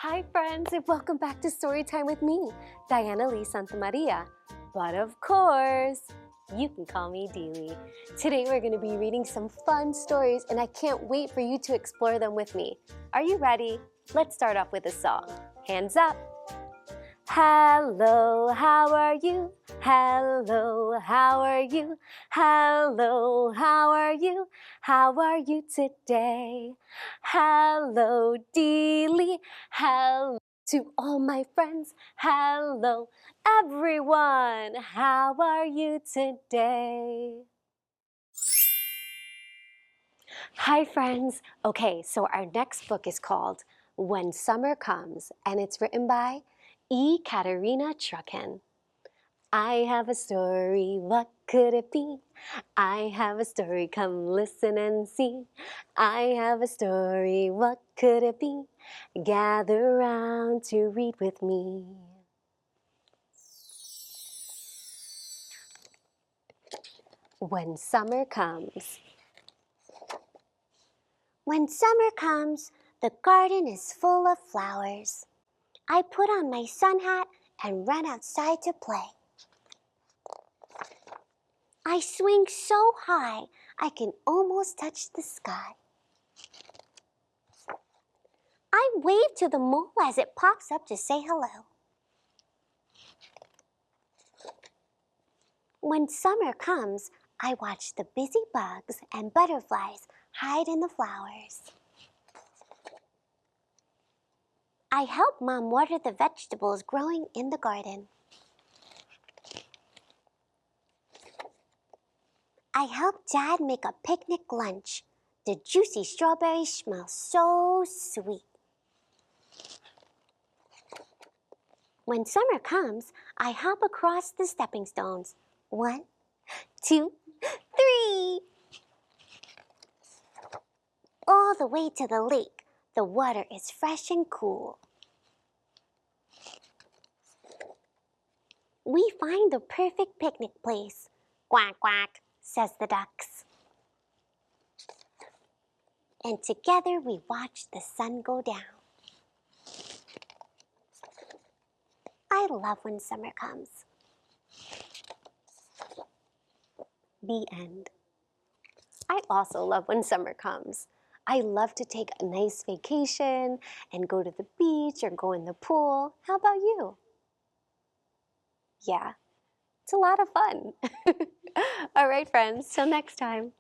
Hi friends, and welcome back to Storytime with me, DLee Santamaria. But of course, you can call me DLee. Today we're going to be reading some fun stories and I can't wait for you to explore them with me. Are you ready? Let's start off with a song. Hands up! Hello, how are you? Hello, how are you? Hello, how are you? How are you today? Hello, DLee. Hello to all my friends. Hello, everyone. How are you today? Hi, friends. Okay, so our next book is called When Summer Comes, and it's written by Katerina Trucken. I have a story, what could it be? I have a story, come listen and see. I have a story, what could it be? Gather round to read with me. When Summer Comes. When summer comes, the garden is full of flowers. I put on my sun hat and run outside to play. I swing so high, I can almost touch the sky. I wave to the mole as it pops up to say hello. When summer comes, I watch the busy bugs and butterflies hide in the flowers. I help Mom water the vegetables growing in the garden. I help Dad make a picnic lunch. The juicy strawberries smell so sweet. When summer comes, I hop across the stepping stones. 1, 2, 3. All the way to the lake. The water is fresh and cool. We find the perfect picnic place. Quack, quack, says the ducks. And together we watch the sun go down. I love when summer comes. The end. I also love when summer comes. I love to take a nice vacation and go to the beach or go in the pool. How about you? Yeah, it's a lot of fun. All right, friends, till next time.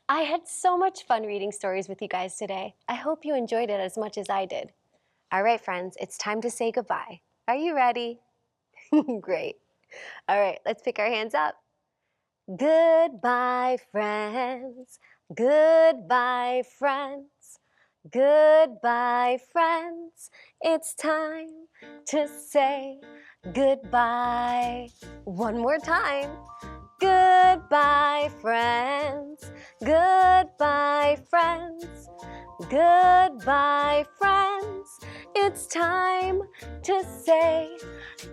I had so much fun reading stories with you guys today. I hope you enjoyed it as much as I did. All right, friends, it's time to say goodbye. Are you ready? Great. All right, let's pick our hands up. Goodbye, friends. Goodbye, friends. Goodbye, friends. It's time to say goodbye. One more time. Goodbye, friends. Goodbye, friends. Goodbye, friends. It's time to say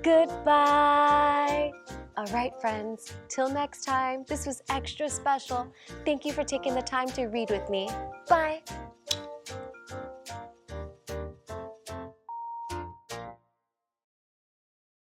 goodbye. All right, friends, till next time. This was extra special. Thank you for taking the time to read with me. Bye.